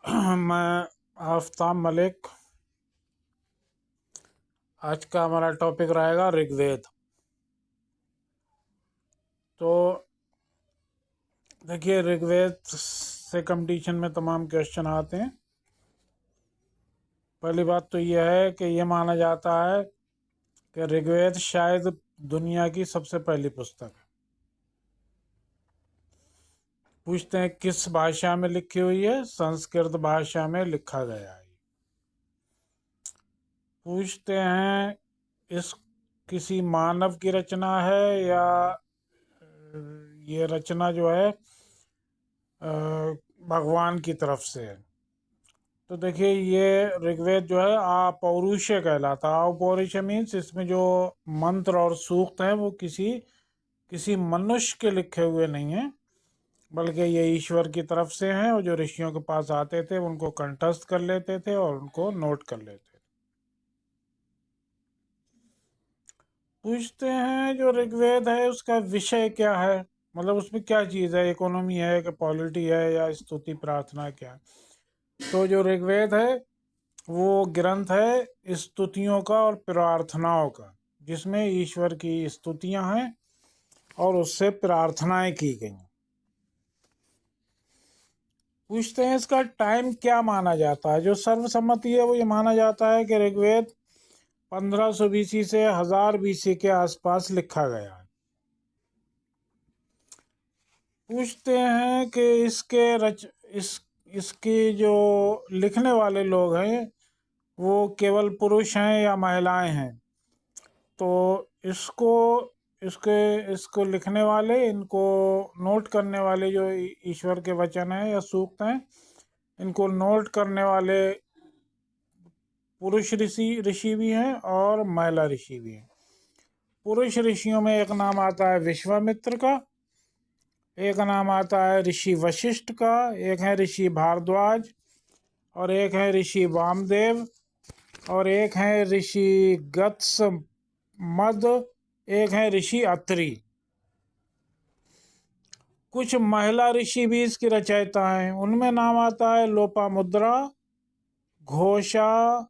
मैं आफ्ताब मलिक। आज का हमारा टॉपिक रहेगा ऋग्वेद। तो देखिए, ऋग्वेद से कंपटीशन में तमाम क्वेश्चन आते हैं। पहली बात तो यह है कि यह माना जाता है कि ऋग्वेद शायद दुनिया की सबसे पहली पुस्तक है। पूछते हैं किस भाषा में लिखी हुई है? संस्कृत भाषा में लिखा गया है। पूछते हैं इस किसी मानव की रचना है या ये रचना जो है भगवान की तरफ से है। तो देखिए, ये ऋग्वेद जो है अपौरुषीय कहलाता है। अपौरुषीय मीन्स इसमें जो मंत्र और सूक्त हैं वो किसी मनुष्य के लिखे हुए नहीं हैं, बल्कि ये ईश्वर की तरफ से हैं, और जो ऋषियों के पास आते थे उनको कंठस्थ कर लेते थे और उनको नोट कर लेते थे। पूछते हैं जो ऋग्वेद है उसका विषय क्या है, मतलब उसमें क्या चीज़ है, इकोनॉमी है कि पॉलिटी है या स्तुति प्रार्थना क्या है। तो जो ऋग्वेद है वो ग्रंथ है स्तुतियों का और प्रार्थनाओं का, जिसमें ईश्वर की स्तुतियां हैं और उससे प्रार्थनाएं की गई। पूछते हैं इसका टाइम क्या माना जाता है। जो सर्वसम्मति है वो ये माना जाता है कि ऋग्वेद 1500 BC से 1000 BC के आसपास लिखा गया है। पूछते हैं कि इसके जो लिखने वाले लोग हैं वो केवल पुरुष हैं या महिलाएं हैं। तो इसको इसके इसको लिखने वाले, इनको नोट करने वाले जो ईश्वर के वचन हैं या सूक्त हैं, इनको नोट करने वाले पुरुष ऋषि भी हैं और महिला ऋषि भी हैं। पुरुष ऋषियों में एक नाम आता है विश्वामित्र का, एक नाम आता है ऋषि वशिष्ठ का, एक है ऋषि भारद्वाज, और एक है ऋषि वामदेव, और एक है ऋषि गत्स मद, एक है ऋषि अत्रि। कुछ महिला ऋषि भी इसकी रचयिता हैं। उनमें नाम आता है लोपामुद्रा, घोषा,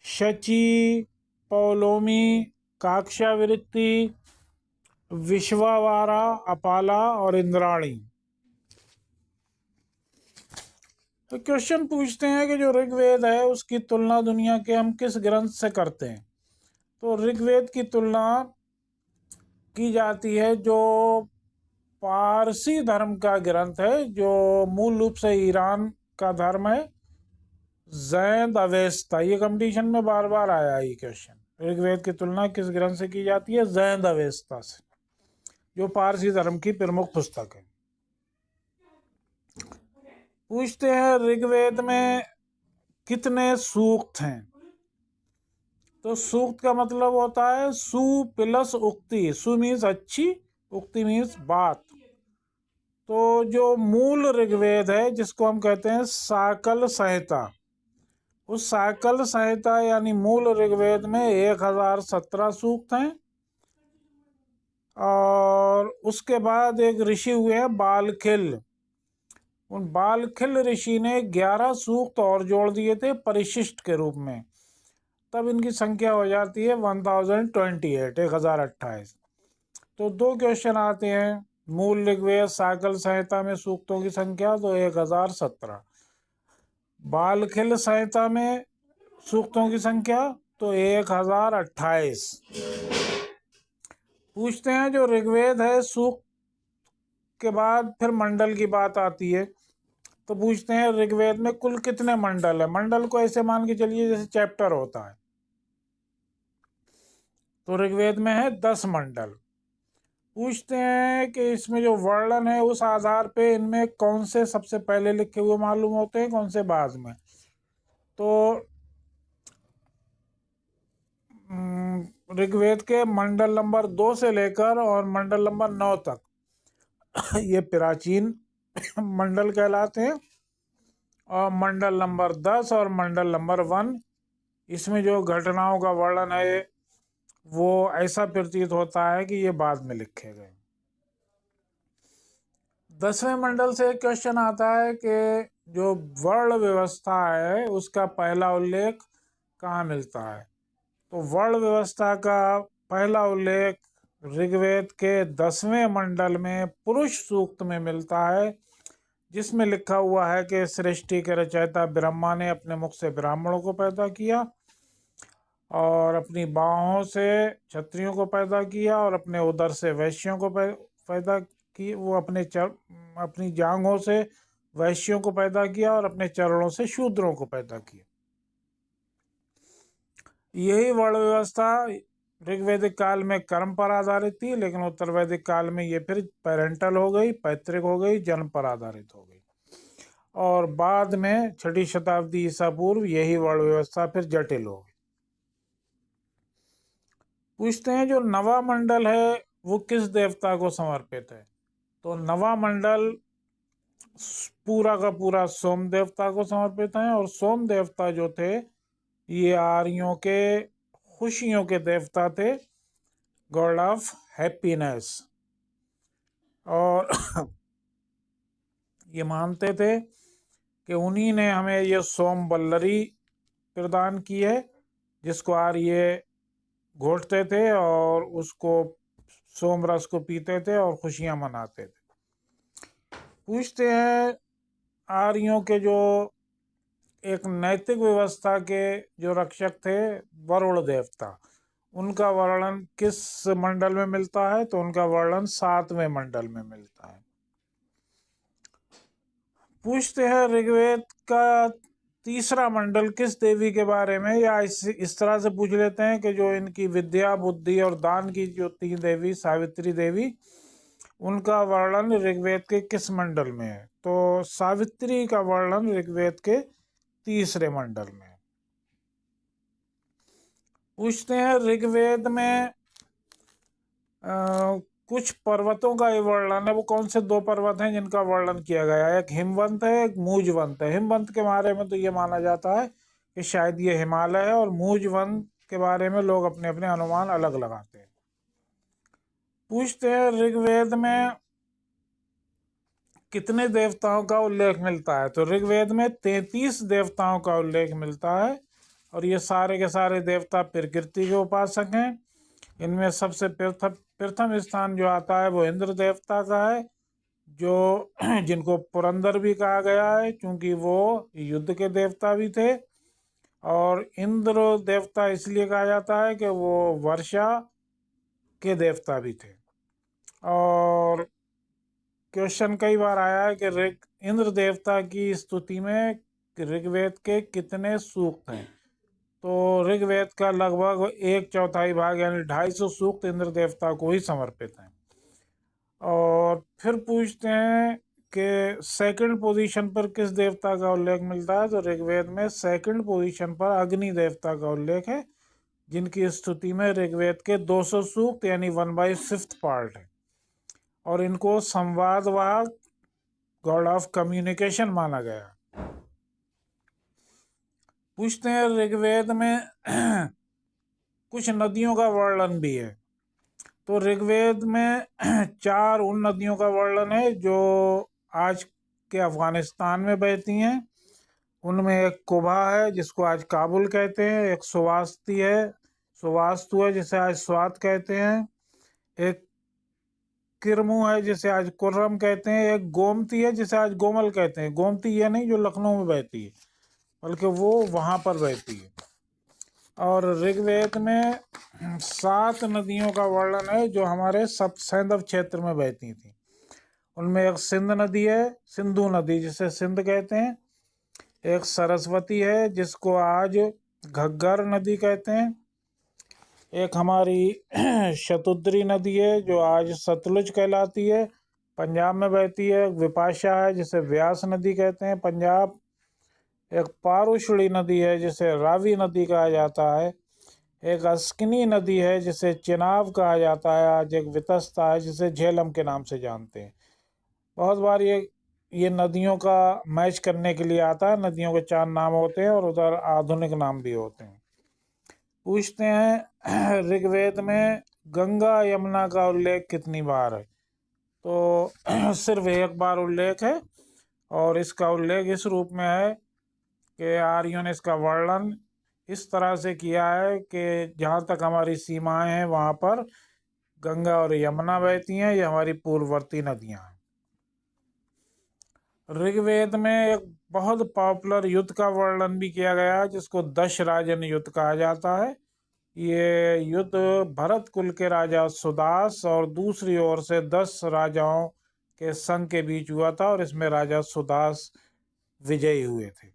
शची, पौलोमी, काक्षावृत्ति, विश्वावारा, अपाला और इंद्राणी। तो क्वेश्चन पूछते हैं कि जो ऋग्वेद है उसकी तुलना दुनिया के हम किस ग्रंथ से करते हैं। तो ऋग्वेद की तुलना की जाती है जो पारसी धर्म का ग्रंथ है, जो मूल रूप से ईरान का धर्म है, जैन अवेस्ता। ये कंपटीशन में बार बार आया ये क्वेश्चन। ऋग्वेद की तुलना किस ग्रंथ से की जाती है? जैन अवेस्ता से, जो पारसी धर्म की प्रमुख पुस्तक है। पूछते हैं ऋग्वेद में कितने सूक्त हैं। तो सूक्त का मतलब होता है सु प्लस उक्ति। सु मीन्स अच्छी, उक्ति मीन्स बात। तो जो मूल ऋग्वेद है जिसको हम कहते हैं साकल संहिता, उस साकल संहिता यानी मूल ऋग्वेद में 1017 सूक्त हैं। और उसके बाद एक ऋषि हुए हैं बालखिल। उन बालखिल ऋषि ने 11 सूक्त और जोड़ दिए थे परिशिष्ट के रूप में, तब इनकी संख्या हो जाती है 1028, 1028। तो दो क्वेश्चन आते हैं। मूल ऋग्वेद साकल संहिता में सूक्तों की संख्या तो 1017, बालखिल संहिता में सूक्तों की संख्या तो 1028। पूछते हैं जो ऋग्वेद है सूक्त के बाद फिर मंडल की बात आती है। तो पूछते हैं ऋग्वेद में कुल कितने मंडल है। मंडल को ऐसे मान के चलिए जैसे चैप्टर होता है। तो ऋग्वेद में है 10 मंडल। पूछते हैं कि इसमें जो वर्णन है उस आधार पे इनमें कौन से सबसे पहले लिखे हुए मालूम होते हैं, कौन से बाद में। तो ऋग्वेद के मंडल नंबर 2 से लेकर और मंडल नंबर 9 तक ये प्राचीन मंडल कहलाते हैं। और मंडल नंबर 10 और मंडल नंबर 1, इसमें जो घटनाओं का वर्णन है वो ऐसा प्रतीत होता है कि ये बाद में लिखे गए। 10वें मंडल से एक क्वेश्चन आता है कि जो वर्ण व्यवस्था है उसका पहला उल्लेख कहाँ मिलता है? तो वर्ण व्यवस्था का पहला उल्लेख ऋग्वेद के 10वें मंडल में पुरुष सूक्त में मिलता है, जिसमें लिखा हुआ है कि सृष्टि के रचयिता ब्रह्मा ने अपने मुख से ब्राह्मणों को पैदा किया और अपनी बाहों से क्षत्रियों को पैदा किया और अपने उदर से वैश्यों को पैदा की। वो अपनी जांघों से वैश्यों को पैदा किया और अपने चरणों से शूद्रों को पैदा किया। यही वर्ण व्यवस्था ऋग्वैदिक काल में कर्म पर आधारित थी, लेकिन उत्तर वैदिक काल में ये फिर पेरेंटल हो गई, पैतृक हो गई, जन्म पर आधारित हो गई। और बाद में 6ठी शताब्दी ईसा पूर्व यही वर्ण व्यवस्था फिर जटिल हो गई। पूछते हैं जो नवा मंडल है वो किस देवता को समर्पित है? तो नवा मंडल पूरा का पूरा सोम देवता को समर्पित है। और सोम देवता जो थे ये आर्यों के खुशियों के देवता थे, गॉड ऑफ हैप्पीनेस। और ये मानते थे कि उन्हीं ने हमें ये सोम बल्लरी प्रदान की है, जिसको आर्य घोटते थे और उसको सोम रस को पीते थे और खुशियां मनाते थे। पूछते हैं आर्यों के जो एक नैतिक व्यवस्था के जो रक्षक थे वरुण देवता, उनका वर्णन किस मंडल में मिलता है? तो उनका वर्णन 7वें मंडल में मिलता है। पूछते हैं ऋग्वेद का तीसरा मंडल किस देवी के बारे में, या इस तरह से पूछ लेते हैं कि जो इनकी विद्या, बुद्धि और दान की जो 3 देवी, सावित्री देवी, उनका वर्णन ऋग्वेद के किस मंडल में है? तो सावित्री का वर्णन ऋग्वेद के 3रे मंडल में। पूछते हैं ऋग्वेद में कुछ पर्वतों का ये वर्णन है, वो कौन से 2 पर्वत हैं जिनका वर्णन किया गया है? एक हिमवंत है, एक मूजवंत है। हिमवंत के बारे में तो ये माना जाता है कि शायद ये हिमालय है, और मूजवंत के बारे में लोग अपने अपने अनुमान अलग लगाते हैं। पूछते हैं ऋग्वेद में कितने देवताओं का उल्लेख मिलता है? तो ऋग्वेद में 33 देवताओं का उल्लेख मिलता है, और ये सारे के सारे देवता प्रकृति के उपासक हैं। इनमें सबसे प्रथम स्थान जो आता है वो इंद्र देवता का है, जो जिनको पुरंदर भी कहा गया है क्योंकि वो युद्ध के देवता भी थे। और इंद्र देवता इसलिए कहा जाता है कि वो वर्षा के देवता भी थे। और क्वेश्चन कई बार आया है कि इंद्र देवता की स्तुति में ऋग्वेद के कितने सूक्त हैं? तो ऋग्वेद का लगभग 1/4 भाग यानी 250 सूक्त इंद्र देवता को ही समर्पित हैं। और फिर पूछते हैं कि सेकंड पोजीशन पर किस देवता का उल्लेख मिलता है? तो ऋग्वेद में सेकंड पोजीशन पर अग्नि देवता का उल्लेख है, जिनकी स्तुति में ऋग्वेद के 200 सूक्त यानी 1/5 पार्ट है। और इनको संवादवाहक, गॉड ऑफ कम्युनिकेशन माना गया। पूछते हैं ऋग्वेद में कुछ नदियों का वर्णन भी है। तो ऋग्वेद में 4 उन नदियों का वर्णन है जो आज के अफगानिस्तान में बहती हैं। उनमें एक कुबा है जिसको आज काबुल कहते हैं, एक सुवास्तु है जिसे आज स्वात कहते हैं, एक किरमू है जिसे आज कुर्रम कहते हैं, एक गोमती है जिसे आज गोमल कहते हैं। गोमती ये नहीं जो लखनऊ में बहती है, बल्कि वो वहाँ पर बहती है। और ऋग्वेद में 7 नदियों का वर्णन है जो हमारे सैंधव क्षेत्र में बहती थी। उनमें एक सिंध नदी है, सिंधु नदी जिसे सिंध कहते हैं, एक सरस्वती है जिसको आज घग्गर नदी कहते हैं, एक हमारी शतुद्री नदी है जो आज सतलुज कहलाती है, पंजाब में बहती है। विपाशा है जिसे व्यास नदी कहते हैं, पंजाब। एक पारुषणी नदी है जिसे रावी नदी कहा जाता है, एक अस्किनी नदी है जिसे चिनाब कहा जाता है, आज एक वितस्ता है जिसे झेलम के नाम से जानते हैं। बहुत बार ये नदियों का मैच करने के लिए आता है, नदियों के 4 नाम होते हैं और उधर आधुनिक नाम भी होते हैं। पूछते हैं ऋग्वेद में गंगा यमुना का उल्लेख कितनी बार है? तो सिर्फ एक बार उल्लेख है, और इसका उल्लेख इस रूप में है कि आर्यों ने इसका वर्णन इस तरह से किया है कि जहाँ तक हमारी सीमाएं हैं वहाँ पर गंगा और यमुना बहती हैं, ये हमारी पूर्ववर्ती नदियाँ हैं। ऋग्वेद में एक बहुत पॉपुलर युद्ध का वर्णन भी किया गया है जिसको दशराजन युद्ध कहा जाता है। ये युद्ध भरत कुल के राजा सुदास और दूसरी ओर से 10 राजाओं के संघ के बीच हुआ था और इसमें राजा सुदास विजयी हुए थे।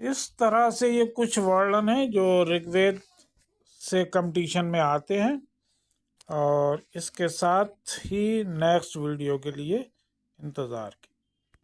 इस तरह से ये कुछ वर्णन है जो ऋग्वेद से कंपटीशन में आते हैं। और इसके साथ ही नेक्स्ट वीडियो के लिए इंतज़ार कीजिए।